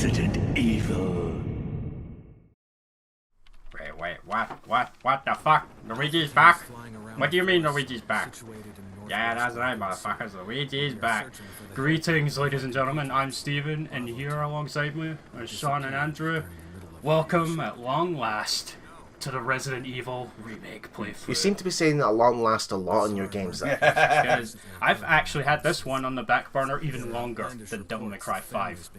Resident Evil. Wait, what the fuck? Luigi's back? What do you mean Luigi's back? Yeah, that's right, motherfuckers. Luigi's back. Greetings, ladies and gentlemen. I'm Steven, and here alongside me are Sean and Andrew. Welcome, at long last, to the Resident Evil remake playthrough. You seem to be saying "at long last" a lot in your games, though. Because I've actually had this one on the back burner even longer than Devil May Cry 5.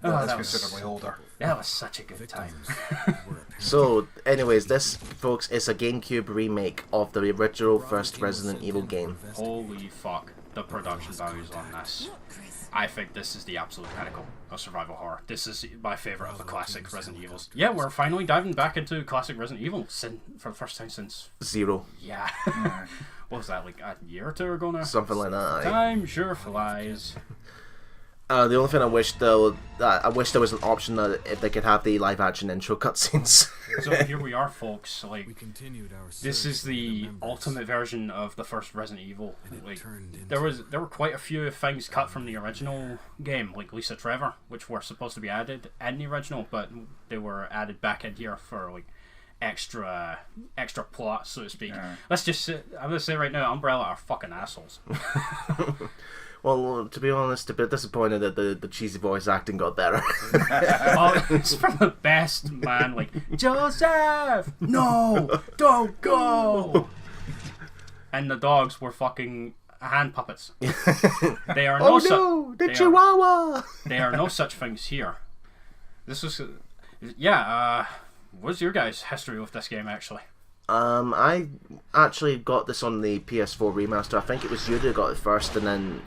That's considerably older. That was such a good time. So, anyways, this, folks, is a GameCube remake of the original first Resident Evil game. Holy fuck, the production values on this. I think this is the absolute pinnacle of survival horror. This is my favourite of the classic Resident Evils. Yeah, we're finally diving back into classic Resident Evil for the first time since... Zero. Yeah. What was that, like a year or two ago now? Something like that. Time sure flies. The only thing I wish, though, I wish there was an option that if they could have the live-action intro cutscenes. So here we are, folks. Like, this is the ultimate version of the first Resident Evil. Like, there were quite a few things cut from the original game, like Lisa Trevor, which were supposed to be added in the original, but they were added back in here for like extra plot, so to speak. Yeah. I'm gonna say right now, Umbrella are fucking assholes. Well, to be honest, a bit disappointed that the cheesy voice acting got better. Oh, it's from the best, man. Like, Joseph! No! Don't go! And the dogs were fucking hand puppets. They are the Chihuahua! They are no such things here. This was... Yeah, what's your guys' history with this game, actually? I actually got this on the PS4 remaster. I think it was you that got it first, and then...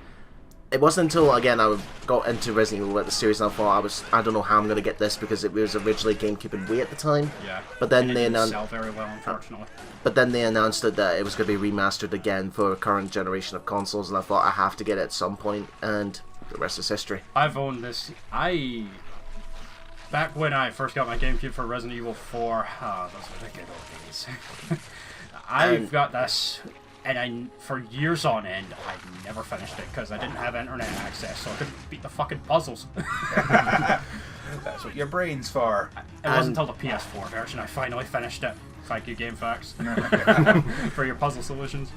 It wasn't until, again, I got into Resident Evil, the series, and I thought, I don't know how I'm going to get this, because it was originally GameCube and Wii at the time. Yeah, but then it didn't sell very well, unfortunately. But then they announced that it was going to be remastered again for a current generation of consoles, and I thought I have to get it at some point, and the rest is history. I've owned this. Back when I first got my GameCube for Resident Evil 4, those were the good old days. I've got this... And for years on end, I never finished it because I didn't have internet access, so I couldn't beat the fucking puzzles. That's what your brain's for. It wasn't until the PS4 version I finally finished it. Thank you, GameFAQs, for your puzzle solutions.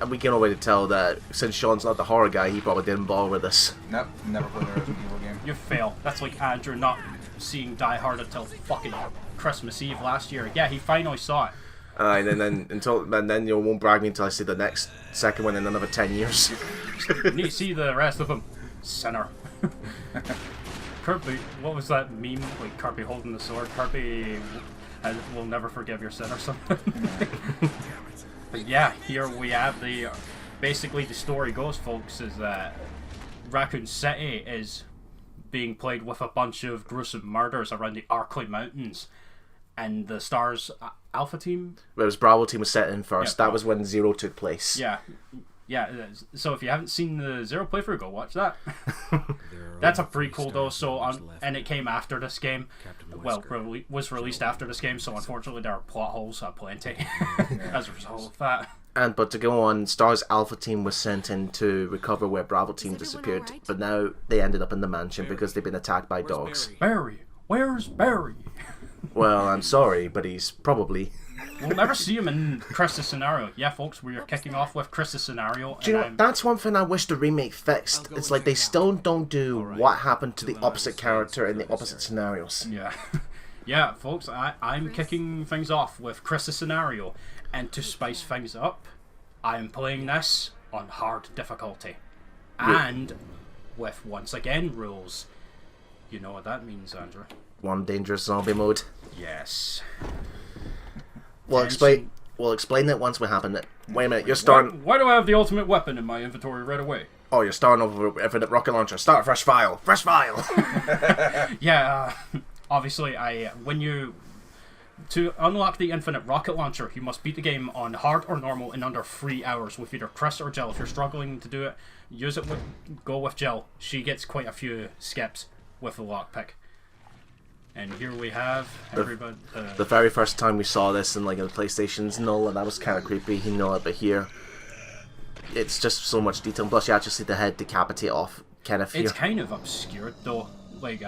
We can already tell that since Sean's not the horror guy, he probably didn't bother with this. Nope, never played a Resident Evil game. You fail. That's like Andrew not seeing Die Hard until fucking Christmas Eve last year. Yeah, he finally saw it. And then you won't brag me until I see the second one in another 10 years. You need to see the rest of them. Sinner. Kirby, what was that meme? Like Kirby holding the sword. Kirby will never forgive your sin or something. But yeah, here we have basically the story goes, folks, is that Raccoon City is being played with a bunch of gruesome murders around the Arklay Mountains. And the Stars Alpha Team? It was Bravo Team was set in first. Yeah, that was when Zero took place. Yeah. So if you haven't seen the Zero playthrough, go watch that. That's a prequel though, and it came after this game. Well, was released after this game, so unfortunately there are plot holes aplenty as a result of that. But to go on, Stars Alpha Team was sent in to recover where Bravo Team disappeared, but now they ended up in the mansion because they've been attacked by dogs. Barry? Where's Barry? Well, I'm sorry, but he's probably... We'll never see him in Chris's scenario. Yeah, folks, we are kicking off with Chris's scenario. Do you know, that's one thing I wish the remake fixed. It's like they still don't do what happened to the opposite character in the opposite scenarios. Yeah. Yeah, folks, I'm kicking things off with Chris's scenario. And to spice things up, I'm playing this on hard difficulty. And with, once again, rules. You know what that means, Andrew? One dangerous zombie mode. Yes. We'll explain it once we happen. Wait a minute, you're starting... Why do I have the ultimate weapon in my inventory right away? Oh, you're starting over with Infinite Rocket Launcher. Start a fresh file. Fresh file! Yeah, obviously, to unlock the Infinite Rocket Launcher, you must beat the game on hard or normal in under 3 hours with either Chris or Jill. If you're struggling to do it, go with Jill. She gets quite a few skips with the lockpick. And here we have everybody. The very first time we saw this in like the PlayStations and all, and that was kind of creepy, you know. But here, it's just so much detail. Plus, you actually see the head decapitate off Kenneth here. It's kind of obscured though. like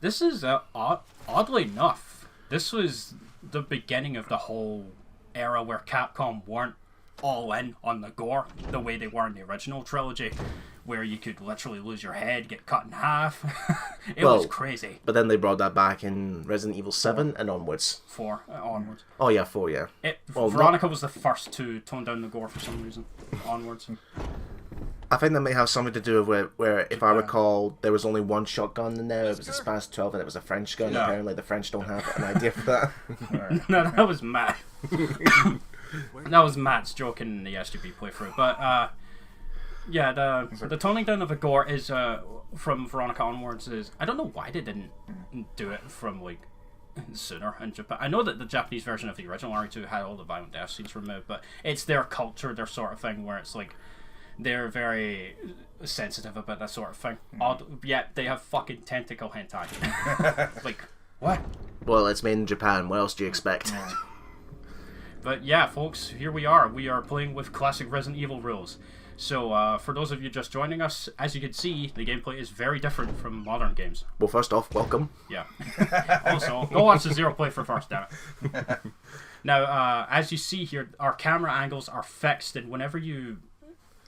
this is oddly enough, this was the beginning of the whole era where Capcom weren't all in on the gore the way they were in the original trilogy, where you could literally lose your head, get cut in half. It was crazy. But then they brought that back in Resident Evil 7 and onwards. 4 onwards. Oh yeah, 4, yeah. Veronica was the first to tone down the gore for some reason. Onwards. I think that may have something to do with where if I recall, there was only one shotgun in there. It was a Spas 12 and it was a French gun. Yeah. Apparently the French don't have an idea for that. No, that was Matt. That was Matt's joke in the SGP playthrough. But yeah, the toning down of the gore is from Veronica onwards is, I don't know why they didn't do it from like sooner in Japan. I know that the Japanese version of the original RE2 had all the violent death scenes removed, but it's their culture, their sort of thing, where it's like they're very sensitive about that sort of thing. Yet they have fucking tentacle hentai. Like, what? Well, it's made in Japan. What else do you expect? But yeah, folks, here we are. We are playing with classic Resident Evil rules. So, for those of you just joining us, as you can see, the gameplay is very different from modern games. Well, first off, welcome. Yeah. Also, go watch the Zero playthrough first, damn it. Now, as you see here, our camera angles are fixed, and whenever you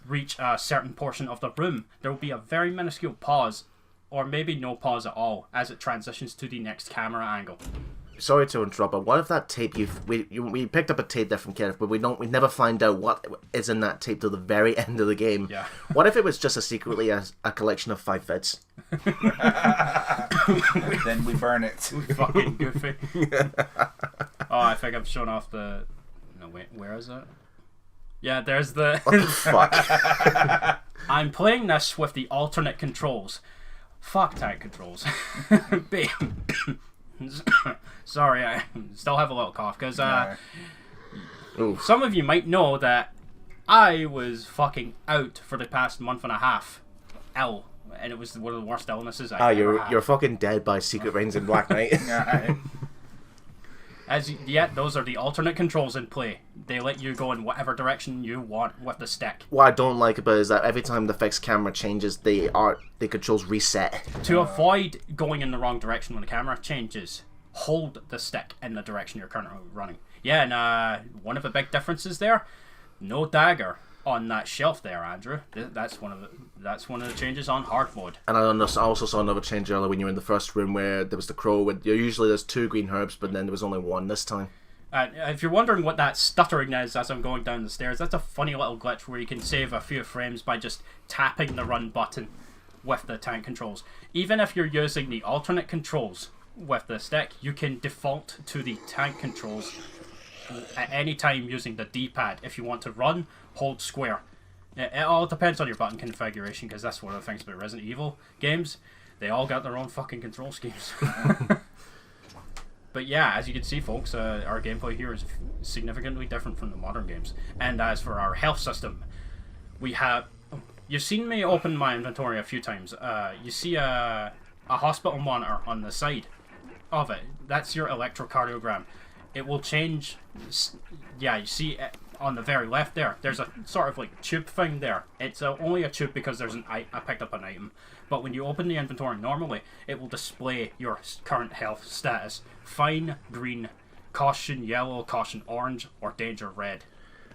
reach a certain portion of the room, there will be a very minuscule pause, or maybe no pause at all, as it transitions to the next camera angle. Sorry to interrupt, but what if that tape we picked up a tape there from Kenneth, but we never find out what is in that tape till the very end of the game. Yeah. What if it was just secretly a collection of 5 vids? Then we burn it. Fucking goofy. Oh, I think I've shown off the. No, wait, where is it? Yeah, there's the. What the fuck? I'm playing this with the alternate controls. Fuck tank controls. Sorry, I still have a little cough because some of you might know that I was fucking out for the past month and a half, ill, and it was one of the worst illnesses I ever had. You're fucking dead by Secret Rings and Black Knight. Those are the alternate controls in play. They let you go in whatever direction you want with the stick. What I don't like about it is that every time the fixed camera changes, the controls reset. To avoid going in the wrong direction when the camera changes, hold the stick in the direction you're currently running. Yeah, and one of the big differences there, no dagger on that shelf there, Andrew. That's one of the changes on hard mode. And I also saw another change earlier when you were in the first room where there was the crow. Usually there's 2 green herbs, but then there was only 1 this time. If you're wondering what that stuttering is as I'm going down the stairs, that's a funny little glitch where you can save a few frames by just tapping the run button with the tank controls. Even if you're using the alternate controls with the stick, you can default to the tank controls at any time using the D-pad. If you want to run, hold square. It all depends on your button configuration, because that's one of the things about Resident Evil games. They all got their own fucking control schemes. But yeah, as you can see, folks, our gameplay here is significantly different from the modern games. And as for our health system, we have... You've seen me open my inventory a few times. You see a hospital monitor on the side of it. That's your electrocardiogram. It will change... Yeah, you see it on the very left there. There's a sort of like tube thing there. It's only a tube because there's I picked up an item. But when you open the inventory normally, it will display your current health status. Fine, green, caution, yellow, caution, orange, or danger, red.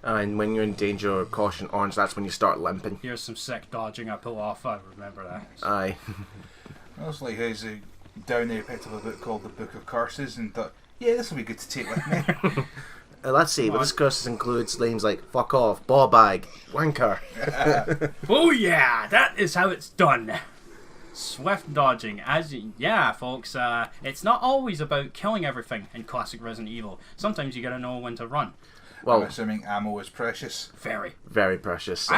And when you're in danger or caution orange, that's when you start limping. Here's some sick dodging I pull off. I remember that. Aye. I was like, how's down there picked up a book called The Book of Curses and thought, yeah, this will be good to take with me. Let's see, but this curses includes names like fuck off, ball bag, wanker. Oh yeah, that is how it's done. Swift dodging, yeah, folks. It's not always about killing everything in classic Resident Evil. Sometimes you gotta know when to run. Well, I'm assuming ammo is precious. Very, very precious.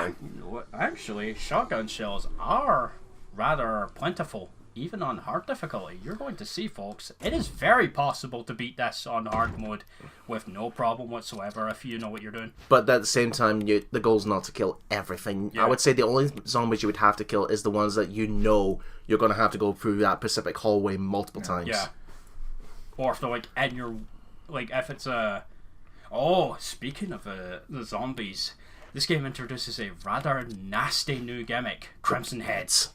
Actually, shotgun shells are rather plentiful, even on hard difficulty. You're going to see, folks. It is very possible to beat this on hard mode with no problem whatsoever if you know what you're doing. But at the same time, the goal's not to kill everything. Yeah. I would say the only zombies you would have to kill is the ones that you know you're going to have to go through that specific hallway multiple times. Yeah. Or if they're like in your... Like if it's a... Oh, speaking of the zombies, this game introduces a rather nasty new gimmick, Crimson Heads.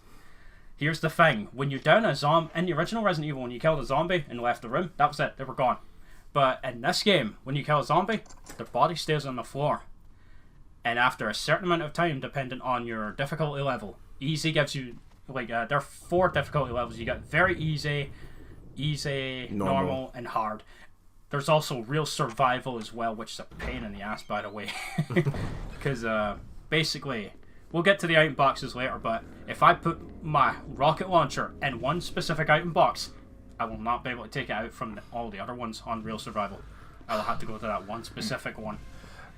Here's the thing: when you down a zombie in the original Resident Evil, when you killed a zombie and left the room, that was it. They were gone. But in this game, when you kill a zombie, their body stays on the floor. And after a certain amount of time, depending on your difficulty level, easy gives you there are 4 difficulty levels. You got very easy, normal, and hard. There's also real survival as well, which is a pain in the ass, by the way, because basically, we'll get to the item boxes later. But if I put my rocket launcher in one specific item box, I will not be able to take it out from all the other ones on real survival. I will have to go to that one specific one.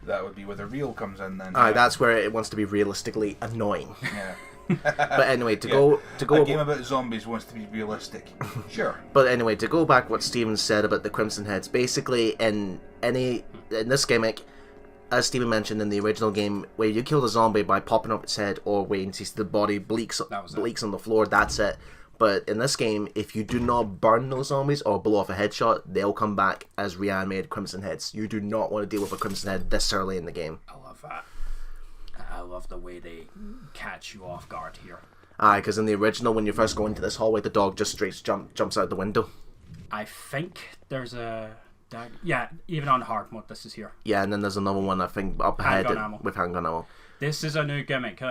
That would be where the real comes in then. That's where it wants to be realistically annoying. Yeah. But anyway, to go a game about zombies wants to be realistic. Sure. But anyway, to go back what Steven said about the Crimson Heads, basically in this gimmick, as Steven mentioned in the original game, where you kill the zombie by popping up its head or waiting to see the body bleaks on the floor, that's it. But in this game, if you do not burn those zombies or blow off a headshot, they'll come back as reanimated Crimson Heads. You do not want to deal with a Crimson Head this early in the game. I love that. I love the way they catch you off guard here. Because in the original, when you first go into this hallway, the dog just straight jumps out the window. I think there's a... Yeah, even on hard mode, this is here. Yeah, and then there's another one, I think, up ahead with handgun ammo. This is a new gimmick.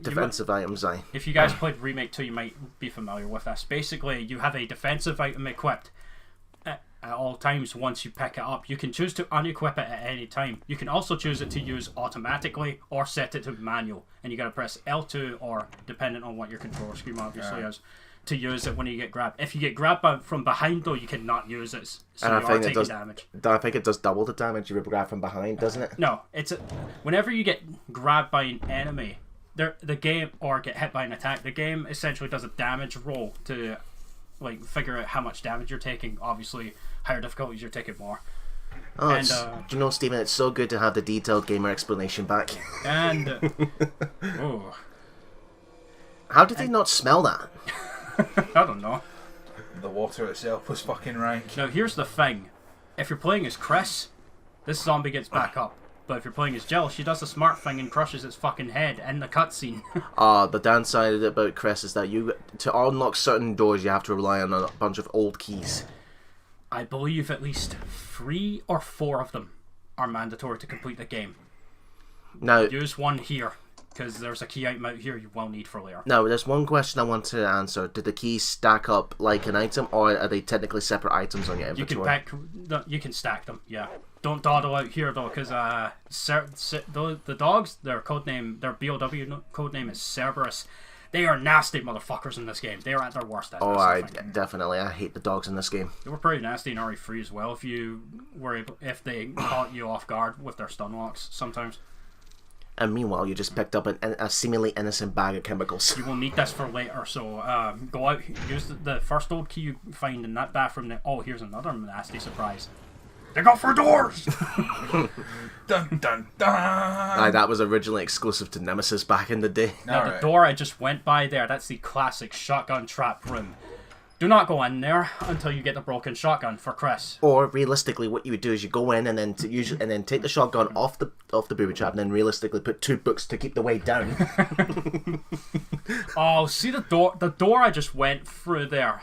Defensive items, aye. If you guys played Remake 2, you might be familiar with this. Basically, you have a defensive item equipped at all times once you pick it up. You can choose to unequip it at any time. You can also choose it to use automatically or set it to manual. And you gotta press L2 or, depending on what your controller scheme obviously is, to use it when you get grabbed. If you get grabbed from behind, though, you cannot use it. So and you are taking damage. I think it does double the damage if you grab from behind, doesn't it? No, whenever you get grabbed by an enemy, the game, or get hit by an attack, the game essentially does a damage roll to figure out how much damage you're taking. Obviously, higher difficulties, you're taking more. Oh, and, do you know, Steven, it's so good to have the detailed gamer explanation back. And how did they not smell that? I don't know. The water itself was fucking rank. Now, here's the thing. If you're playing as Chris, this zombie gets back up. But if you're playing as Jill, she does the smart thing and crushes its fucking head in the cutscene. The downside about Chris is that to unlock certain doors, you have to rely on a bunch of old keys. I believe at least 3 or 4 of them are mandatory to complete the game. Now, use one here, because there's a key item out here you will need for later. Now, there's one question I want to answer. Did the keys stack up like an item, or are they technically separate items on your inventory? You can stack them, yeah. Don't dawdle out here, though, because the dogs, their BOW codename is Cerberus. They are nasty motherfuckers in this game. They are at their worst. Definitely. I hate the dogs in this game. They were pretty nasty in RE3 as well. If they caught you off guard with their stun locks sometimes. And meanwhile, you just picked up a seemingly innocent bag of chemicals. You will need this for later, so go out, use the first old key you find in that bathroom. Here's another nasty surprise. They go for doors! Dun dun dun! That was originally exclusive to Nemesis back in the day. Now, the door I just went by there, that's the classic shotgun trap room. Do not go in there until you get the broken shotgun for Chris. Or realistically, what you would do is you go in and then take the shotgun off the booby trap, and then realistically put 2 books to keep the weight down. Oh, see the door? The door I just went through there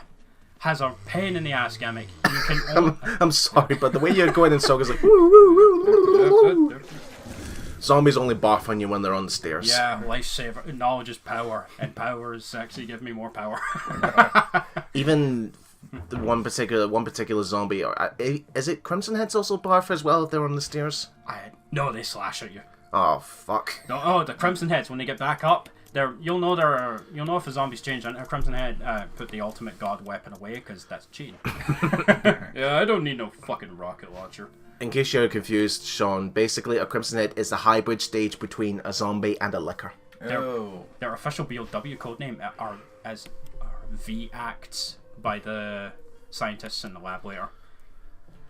has a pain in the ass gimmick. You can. I'm sorry, but the way you're going in song is like. Woo, woo, woo, woo. Zombies only barf on you when they're on the stairs. Yeah, lifesaver. Knowledge is power, and power is sexy. Give me more power. Even the one particular zombie, is it Crimson Heads also barf as well if they're on the stairs? No, they slash at you. Oh fuck! No, the Crimson Heads, when they get back up, you'll know if a zombie's changed. A Crimson Head put the ultimate god weapon away because that's cheating. Yeah, I don't need no fucking rocket launcher. In case you're confused, Sean, basically a Crimson Head is the hybrid stage between a zombie and a licker. Their official BOW codename are V-Acts by the scientists in the lab later.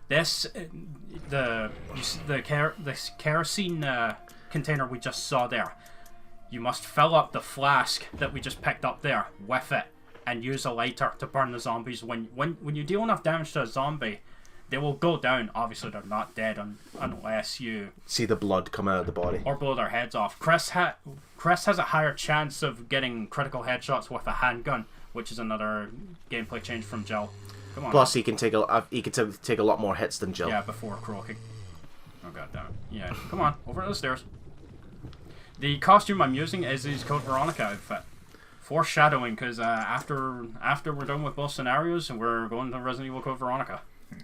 The kerosene container we just saw there, you must fill up the flask that we just picked up there with it and use a lighter to burn the zombies. When you deal enough damage to a zombie, they will go down. Obviously, they're not dead unless you see the blood come out of the body or blow their heads off. Chris has a higher chance of getting critical headshots with a handgun which is another gameplay change from Jill. Come on. Plus, he can take a lot more hits than Jill. Yeah, before croaking. Oh god damn it. Yeah, come on, over the stairs. The costume I'm using is his Code Veronica outfit. Foreshadowing, because after we're done with both scenarios, we're going to Resident Evil Code Veronica,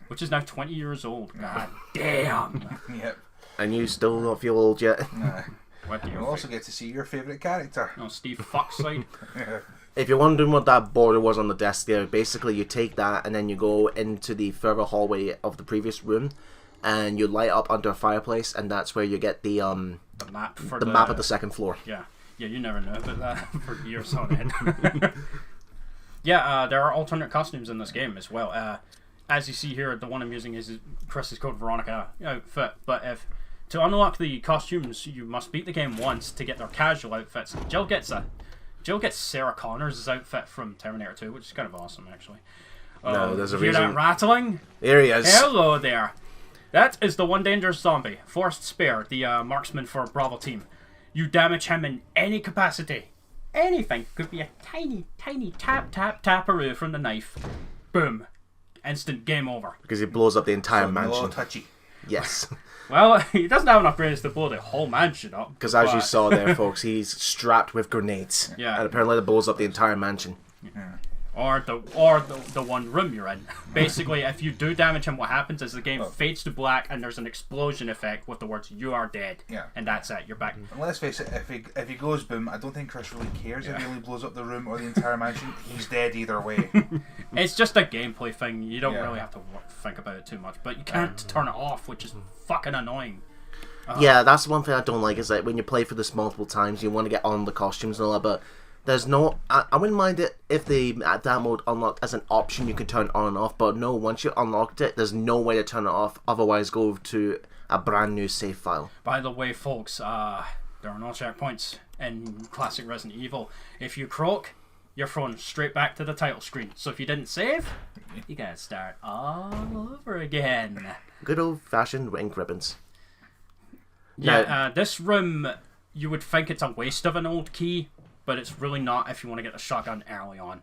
which is now 20 years old. God damn. Yep. And you still don't feel old yet. What do you You'll also get to see your favourite character. Oh, Steve Foxside. If you're wondering what that border was on the desk there, basically you take that and then you go into the further hallway of the previous room, and you light up under a fireplace, and that's where you get the map for the map of the second floor. Yeah, you never know about that for years on end. Yeah, there are alternate costumes in this game as well. As you see here, the one I'm using is Chris's Code Veronica outfit. But to unlock the costumes, you must beat the game once to get their casual outfits. Jill gets Sarah Connor's outfit from Terminator 2, which is kind of awesome, actually. No, there's a hear reason. That rattling? There he is. Hello there. That is the one dangerous zombie, Forrest Spare, the marksman for Bravo team. You damage him in any capacity. Anything. Could be a tiny, tiny taparoo from the knife. Boom. Instant game over. Because he blows up the entire So mansion. touchy. Yes. Well, he doesn't have enough brains to blow the whole mansion up. Because as you saw there, folks, he's strapped with grenades. Yeah. And apparently that blows up the entire mansion. Yeah. Or the one room you're in. Basically, if you do damage him, what happens is the game fades to black and there's an explosion effect with the words "You are dead." Yeah. And that's it. You're back. And let's face it, if he goes boom, I don't think Chris really cares if he only blows up the room or the entire mansion. He's dead either way. It's just a gameplay thing. You don't really have to think about it too much. But you can't turn it off, which is fucking annoying. Yeah, that's the one thing I don't like, is that when you play for this multiple times, you want to get on the costumes and all that, but there's no... I wouldn't mind it if that mode unlocked as an option you could turn on and off, but no, once you unlocked it, there's no way to turn it off, otherwise go to a brand new save file. By the way, folks, there are no checkpoints in classic Resident Evil. If you croak, you're thrown straight back to the title screen. So if you didn't save, you gotta start all over again. Good old-fashioned ink ribbons. Yeah, this room, you would think it's a waste of an old key, but it's really not if you want to get the shotgun early on.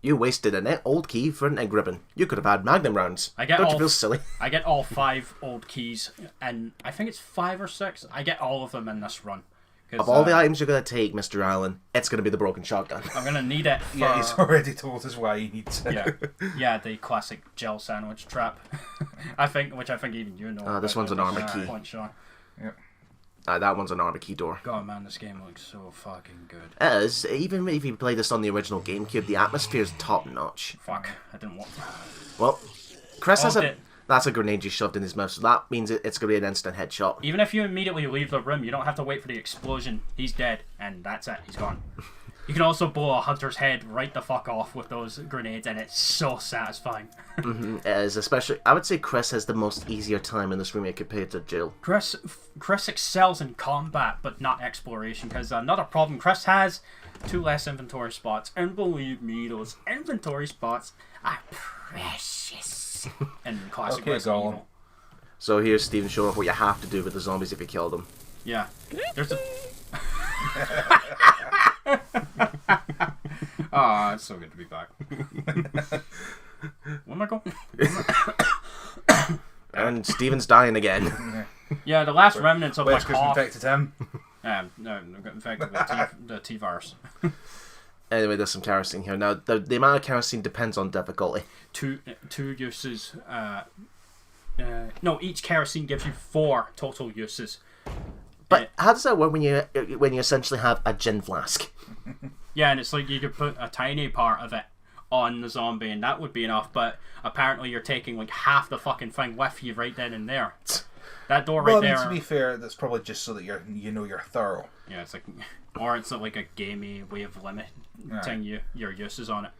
You wasted an old key for an egg ribbon. You could have had magnum rounds. Don't you feel silly? I get all 5 old keys, and I think it's 5 or 6. I get all of them in this run. Of all the items you're going to take, Mr. Allen, it's going to be the broken shotgun. I'm going to need it for... Yeah, he's already told us why he needs it. Yeah, the classic gel sandwich trap. Which I think even you know. This one's an armor key. Point, Sean. Yep. That one's an armor key door. God, man, this game looks so fucking good. It is. Even if you play this on the original GameCube, the atmosphere is top notch. Fuck, I didn't want... Well, Chris has that's a grenade you shoved in his mouth, so that means it's going to be an instant headshot. Even if you immediately leave the room, you don't have to wait for the explosion. He's dead, and that's it. He's gone. You can also blow a hunter's head right the fuck off with those grenades, and it's so satisfying. It is, especially... I would say Chris has the most easier time in this remake compared to Jill. Chris excels in combat, but not exploration, because another problem Chris has, 2 less inventory spots. And believe me, those inventory spots are precious in classic Resident Evil. So here's Steven showing off what you have to do with the zombies if you kill them. Yeah. There's a... Ah, it's so good to be back. Where am I going? And Steven's dying again. Yeah, the last remnants of my cough. Infected him. No, I got infected with the T-virus. Anyway, there's some kerosene here. Now, the amount of kerosene depends on difficulty. Two uses. No, each kerosene gives you 4 total uses. But how does that work when you essentially have a gin flask? Yeah, and it's like you could put a tiny part of it on the zombie and that would be enough, but apparently you're taking like half the fucking thing with you right then and there. That door right there... Well, to be fair, that's probably just so that you're thorough. Yeah, it's like... Or it's like a gamey way of limiting your uses on it.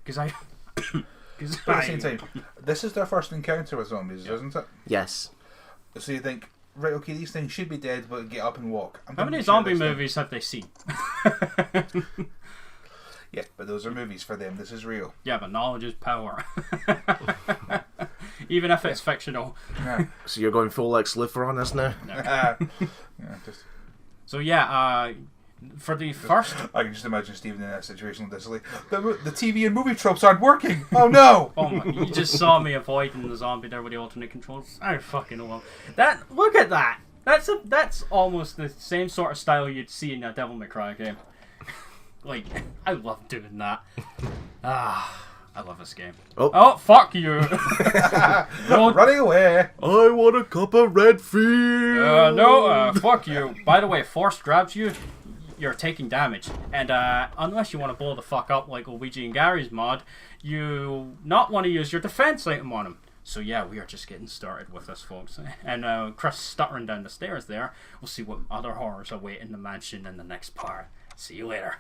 Because I... But at the same time, this is their first encounter with zombies, isn't it? Yes. So you think, right, okay, these things should be dead, but get up and walk. How many zombie movies have they seen? Yeah, but those are movies for them. This is real. Yeah, but knowledge is power. Even if it's fictional. Yeah. So you're going full Lex Luthor on this now? No. Just... So yeah, For the first... I can just imagine Stephen in that situation this like, the TV and movie tropes aren't working! Oh no! Oh my, you just saw me avoiding the zombie there with the alternate controls. I fucking love that. Look at that! That's almost the same sort of style you'd see in a Devil May Cry game. Like, I love doing that. I love this game. Oh fuck you! No, running away! I want a cup of red fear! No, fuck you. By the way, if Force grabs you, you're taking damage. And unless you want to blow the fuck up like Luigi and Gary's mod, you not want to use your defense item on him. So yeah, we are just getting started with this, folks. And Chris stuttering down the stairs there. We'll see what other horrors await in the mansion in the next part. See you later.